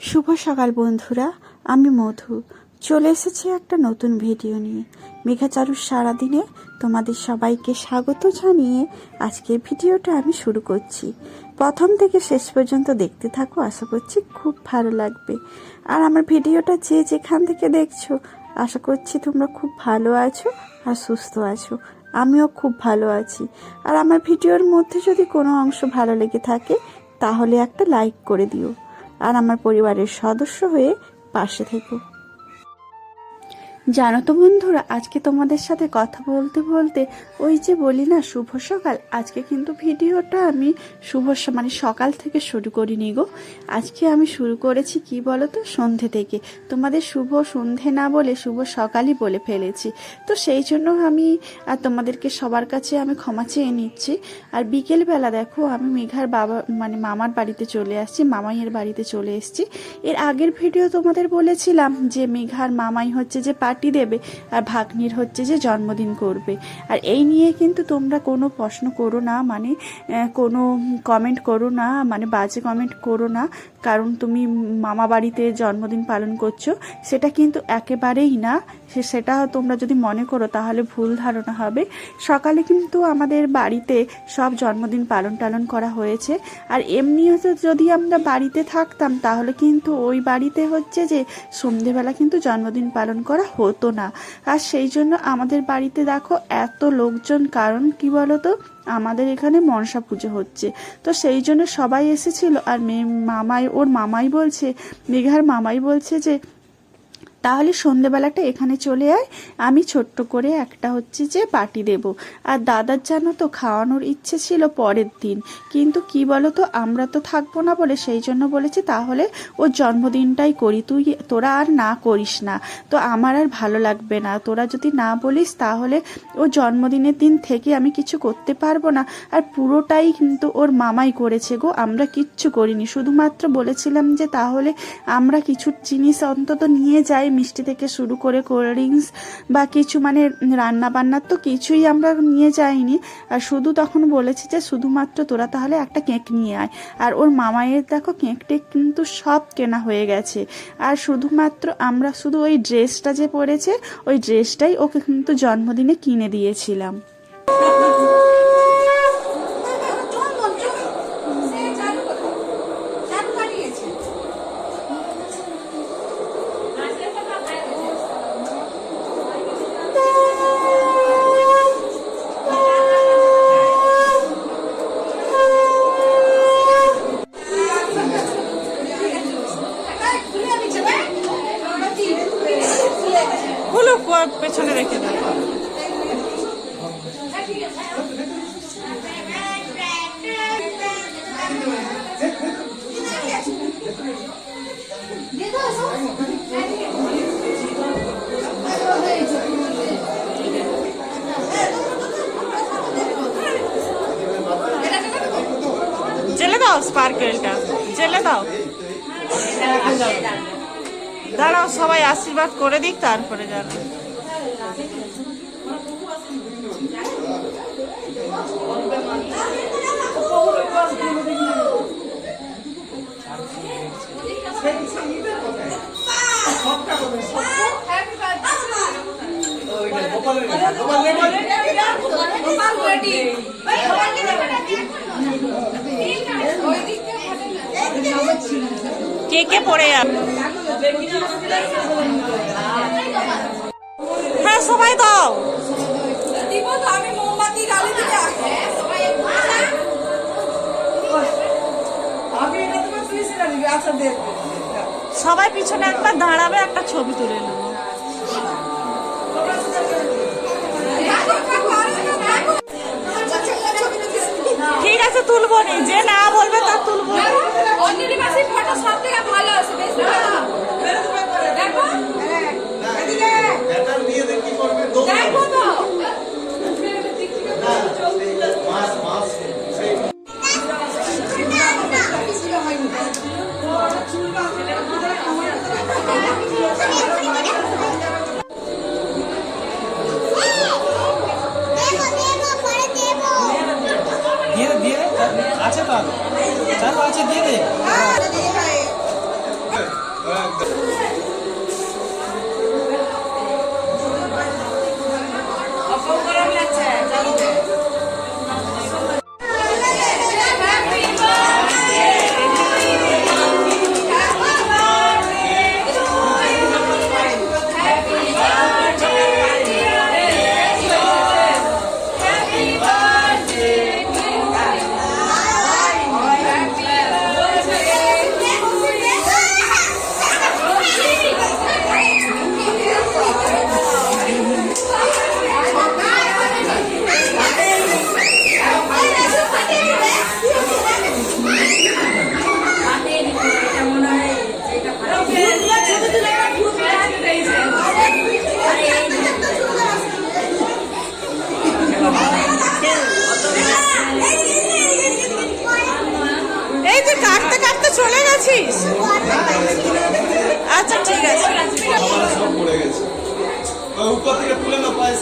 শুভ সকাল বন্ধুরা, আমি মধু চলে এসেছি একটা নতুন ভিডিও নিয়ে। মেঘাচারুর সারাদিনে তোমাদের সবাইকে স্বাগত জানিয়ে আজকের ভিডিওটা আমি শুরু করছি। প্রথম থেকে শেষ পর্যন্ত দেখতে থাকো, আশা করছি খুব ভালো লাগবে। আর আমার ভিডিওটা যে যেখান থেকে দেখছো, আশা করছি তোমরা খুব ভালো আছো আর সুস্থ আছো। আমিও খুব ভালো আছি। আর আমার ভিডিওর মধ্যে যদি কোনো অংশ ভালো লেগে থাকে তাহলে একটা লাইক করে দিও, আর আমার পরিবারের সদস্য হয়ে পাশে থেকো। জানো তো বন্ধুরা, আজকে তোমাদের সাথে কথা বলতে বলতে ওই যে বলি না শুভ সকাল, আজকে কিন্তু ভিডিওটা আমি সকাল থেকে শুরু করিনি গো। আজকে আমি শুরু করেছি কি বলো তো, সন্ধে থেকে। তোমাদের শুভ সন্ধে না বলে শুভ সকালই বলে ফেলেছি। তো সেই জন্য আমি আর তোমাদেরকে সবার কাছে আমি ক্ষমা চেয়ে নিচ্ছি। আর বিকেলবেলা দেখো আমি মেঘার মামার বাড়িতে চলে আসছি, মামাইয়ের বাড়িতে চলে এসেছি। এর আগের ভিডিও তোমাদের বলেছিলাম যে মেঘার মামাই হচ্ছে যে পার্টি দেবে আর ভাগ্নির হচ্ছে যে জন্মদিন করবে। আর এই নিয়ে কিন্তু তোমরা কোনো প্রশ্ন করো না, কোনো কমেন্ট করো না, বাজে কমেন্ট করো না। কারণ তুমি মামা বাড়িতে জন্মদিন পালন করছো, সেটা কিন্তু একেবারেই না। সেটা তোমরা যদি মনে করো তাহলে ভুল ধারণা হবে। সকালে কিন্তু আমাদের বাড়িতে সব জন্মদিন পালন করা হয়েছে। আর এমনিও যদি আমরা বাড়িতে থাকতাম তাহলে কিন্তু ওই বাড়িতে হচ্ছে যে সন্ধেবেলা কিন্তু জন্মদিন পালন করা হতো না। আর সেই জন্য আমাদের বাড়িতে দেখো এত লোকজন, কারণ কি বলতো, আমাদের এখানে মনসা পুজো হচ্ছে। তো সেই জন্য সবাই এসেছিল। আর মেঘার মামাই বলছে যে তাহলে সন্ধেবেলাটা এখানে চলে আয়, আমি ছোট্ট করে একটা হচ্ছে যে পার্টি দেব। আর দাদার জানো তো খাওয়ানোর ইচ্ছে ছিল পরের দিন, কিন্তু কি বলো তো, আমরা তো থাকবো না বলে সেই জন্য বলেছি তাহলে ওর জন্মদিনটাই করি, তোরা আর না করিস না। তো আমার আর ভালো লাগবে না, তোরা যদি না বলিস তাহলে ওর জন্মদিনের দিন থেকে আমি কিছু করতে পারবো না। আর পুরোটাই কিন্তু ওর মামাই করেছে গো, আমরা কিচ্ছু করিনি। শুধুমাত্র বলেছিলাম যে তাহলে আমরা কিছু জিনিস অন্তত নিয়ে যাই, মিষ্টি থেকে শুরু করে কোল্ড ড্রিঙ্কস বা কিছু রান্না বান্নার তো কিছুই আমরা নিয়ে যাইনি। আর শুধু তখন বলেছি যে শুধুমাত্র তোরা তাহলে একটা কেক নিয়ে আয়। আর ওর মামায়ের দেখো কেক টেক কিন্তু সব কেনা হয়ে গেছে। আর শুধুমাত্র আমরা শুধু ওই ড্রেসটা যে পরেছে, ওই ড্রেসটাই ওকে কিন্তু জন্মদিনে কিনে দিয়েছিলাম। পেছনে রেখে দেয়। জেলে দাও, স্পার্কেলটা জেলে দাও। দাঁড়াও, সবাই আশীর্বাদ করে দিক তারপরে যাবে। কে কে পড়ে যাবে? হ্যাঁ সবাই দাও। সবাই পিছনে একবার দাঁড়াবে, একটা ছবি তুলে নেব। ঠিক আছে, তুলবো নি, যে না বলবে তার তুলবো। আছে তো, চালু আছে, দিয়ে দে। এই যে কাটতে কাটতে চলে গেছিস? আচ্ছা ঠিক আছে। সব পড়ে গেছে, উপর থেকে তুলে না পায়ে।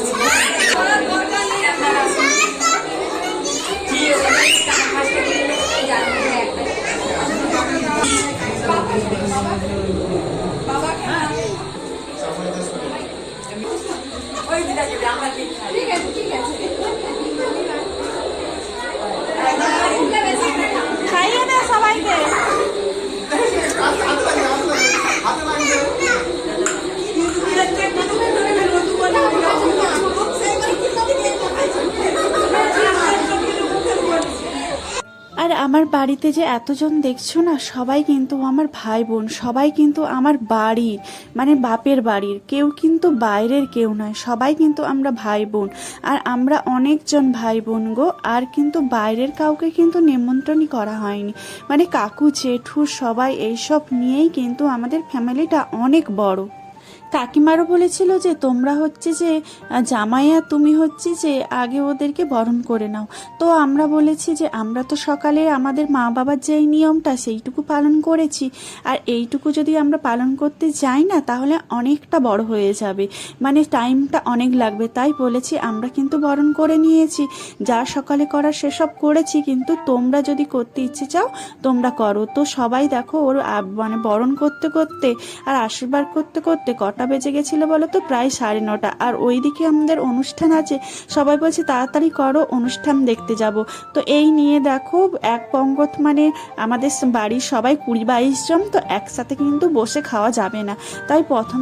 ঠিক আছে ঠিক আছে খাইয়ে দে সবাইকে। আর আমার বাড়িতে যে এতজন দেখছো না, সবাই কিন্তু আমার ভাই বোন, সবাই কিন্তু আমার বাড়ির মানে বাপের বাড়ির, কেউ কিন্তু বাইরের কেউ নয়, সবাই কিন্তু আমরা ভাই বোন। আর আমরা অনেকজন ভাই বোন গো, আর কিন্তু বাইরের কাউকে কিন্তু নিমন্ত্রণই করা হয়নি, মানে কাকু জেঠু সবাই এইসব নিয়েই কিন্তু আমাদের ফ্যামিলিটা অনেক বড়। কাকিমারও বলেছিল যে তোমরা হচ্ছে যে জামাইয়া তুমি হচ্ছে যে আগে ওদেরকে বরণ করে নাও। তো আমরা বলেছি যে আমরা তো সকালে আমাদের মা বাবার যেই নিয়মটা সেইটুকু পালন করেছি, আর এইটুকু যদি আমরা পালন করতে যাই না তাহলে অনেকটা বড় হয়ে যাবে, মানে টাইমটা অনেক লাগবে। তাই বলেছি আমরা কিন্তু বরণ করে নিয়েছি, যা সকালে করার সেসব করেছি, কিন্তু তোমরা যদি করতে ইচ্ছে চাও তোমরা করো। তো সবাই দেখো ওর মানে বরণ করতে করতে আর আশীর্বাদ করতে করতে কটা বেজে গেছিল বলো তো? প্রায় 9:30। আর ওইদিকে আমাদের অনুষ্ঠান আছে, সবাই বলছে তাড়াতাড়ি করো, অনুষ্ঠান দেখতে যাব। তো এই নিয়ে দেখো এক পঙ্গত মানে আমাদের বাড়ির সবাই 20-22 জন, তো একসাথে কিন্তু বসে খাওয়া যাবে না, তাই প্রথমে